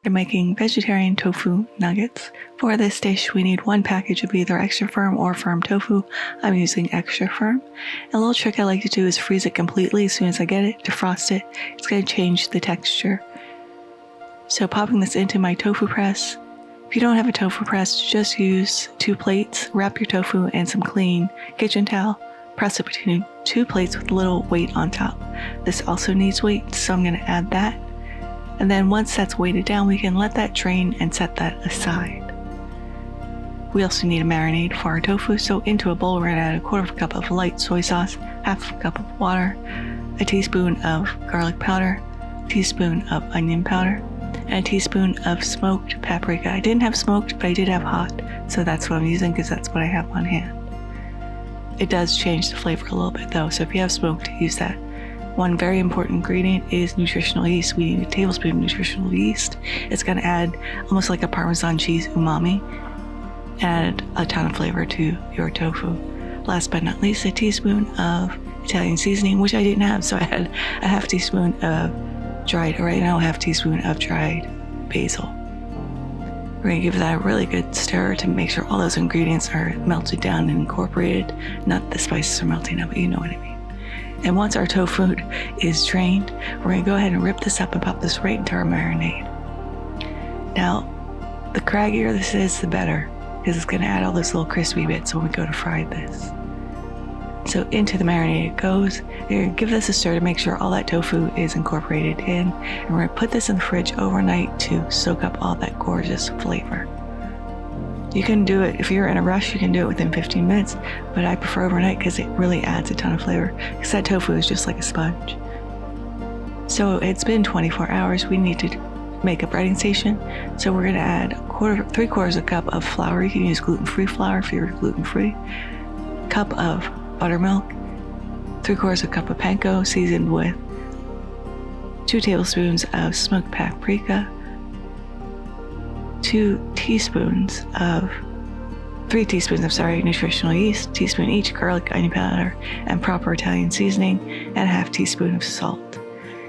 I'm making vegetarian tofu nuggets. For this dish, we need 1 package of either extra firm or firm tofu. I'm using extra firm. And a little trick I like to do is freeze it completely as soon as I get it, defrost it. It's going to change the texture. So popping this into my tofu press. If you don't have a tofu press, just use 2 plates, wrap your tofu in some clean kitchen towel, press it between 2 plates with a little weight on top. This also needs weight, so I'm going to add that. And then once that's weighted down, we can let that drain and set that aside. We also need a marinade for our tofu, so into a bowl we're going to add 1/4 cup of light soy sauce, 1/2 cup of water, a teaspoon of garlic powder, a teaspoon of onion powder, and a teaspoon of smoked paprika. I didn't have smoked, but I did have hot, so that's what I'm using because that's what I have on hand. It does change the flavor a little bit though, so if you have smoked, use that. One very important ingredient is nutritional yeast. We need a tablespoon of nutritional yeast. It's going to add almost like a Parmesan cheese umami, add a ton of flavor to your tofu. Last but not least, a teaspoon of Italian seasoning, which I didn't have, so I had a 1/2 teaspoon of dried oregano, a 1/2 teaspoon of dried basil. We're going to give that a really good stir to make sure all those ingredients are melted down and incorporated. Not the spices are melting up, but you know what I mean. And once our tofu is drained, we're going to go ahead and rip this up and pop this right into our marinade. Now, the craggier this is, the better, because it's going to add all those little crispy bits when we go to fry this. So into the marinade it goes. You're going to give this a stir to make sure all that tofu is incorporated in. And we're going to put this in the fridge overnight to soak up all that gorgeous flavor. You can do it, if you're in a rush, you can do it within 15 minutes, but I prefer overnight because it really adds a ton of flavor, because that tofu is just like a sponge. So it's been 24 hours. We need to make a breading station. So we're going to add 3/4 cup of flour. You can use gluten-free flour if you're gluten-free. Cup of buttermilk, 3/4 cup of panko seasoned with 2 tablespoons of smoked paprika, 3 teaspoons of nutritional yeast, teaspoon each garlic, onion powder, and proper Italian seasoning, and a 1/2 teaspoon of salt.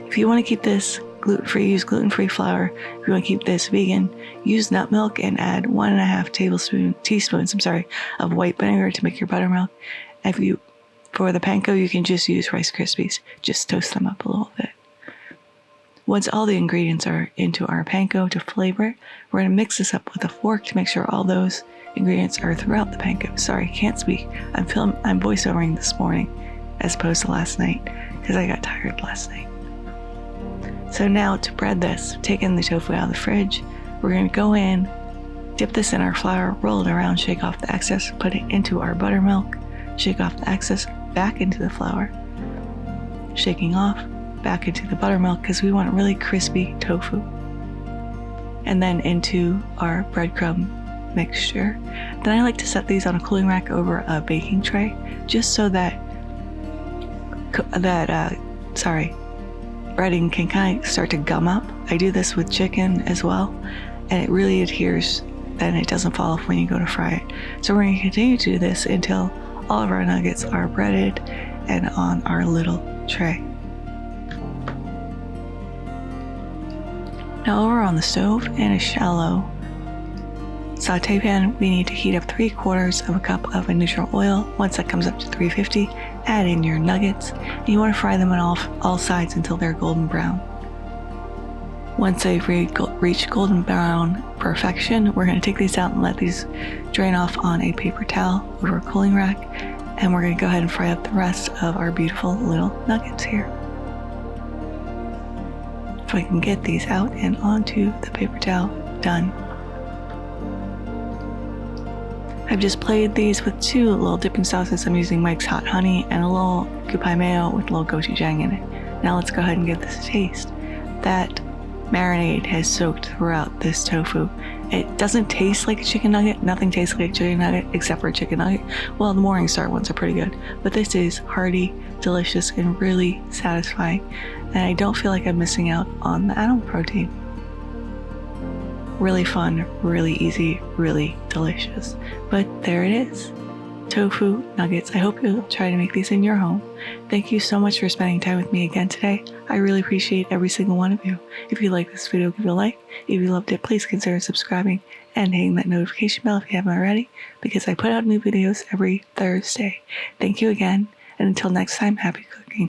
If you want to keep this gluten-free, use gluten-free flour. If you want to keep this vegan, use nutmilk and add 1.5 teaspoons of white vinegar to make your buttermilk. For the panko, you can just use Rice Krispies. Just toast them up a little bit. Once all the ingredients are into our panko to flavor it, we're going to mix this up with a fork to make sure all those ingredients are throughout the panko. Sorry, I can't speak. I'm voiceovering this morning as opposed to last night because I got tired last night. So now to bread this, taking the tofu out of the fridge, we're going to go in, dip this in our flour, roll it around, shake off the excess, put it into our buttermilk, shake off the excess, back into the flour, shaking off, back into the buttermilk because we want really crispy tofu. And then into our breadcrumb mixture. Then I like to set these on a cooling rack over a baking tray just so that breading can kind of start to gum up. I do this with chicken as well, and it really adheres, then it doesn't fall off when you go to fry it. So we're going to continue to do this until all of our nuggets are breaded and on our little tray. Now over on the stove, in a shallow sauté pan, we need to heat up 3/4 cup of a neutral oil. Once that comes up to 350, add in your nuggets. And you want to fry them on all sides until they're golden brown. Once they've reached golden brown perfection, we're going to take these out and let these drain off on a paper towel over a cooling rack. And we're going to go ahead and fry up the rest of our beautiful little nuggets here. If I can get these out and onto the paper towel, done. I've just played these with 2 little dipping sauces. I'm using Mike's Hot Honey and a little kupai mayo with a little gochujang in it. Now let's go ahead and give this a taste. That marinade has soaked throughout this tofu. It doesn't taste like a chicken nugget. Nothing tastes like a chicken nugget except for a chicken nugget. Well, the Morningstar ones are pretty good, but this is hearty, delicious, and really satisfying. And I don't feel like I'm missing out on the animal protein. Really fun, really easy, really delicious. But there it is. tofu nuggets. I hope you'll try to make these in your home. Thank you so much for spending time with me again today. I really appreciate every single one of you. If you like this video, give it a like. If you loved it, please consider subscribing and hitting that notification bell if you haven't already, because I put out new videos every Thursday. Thank you again, and until next time, happy cooking.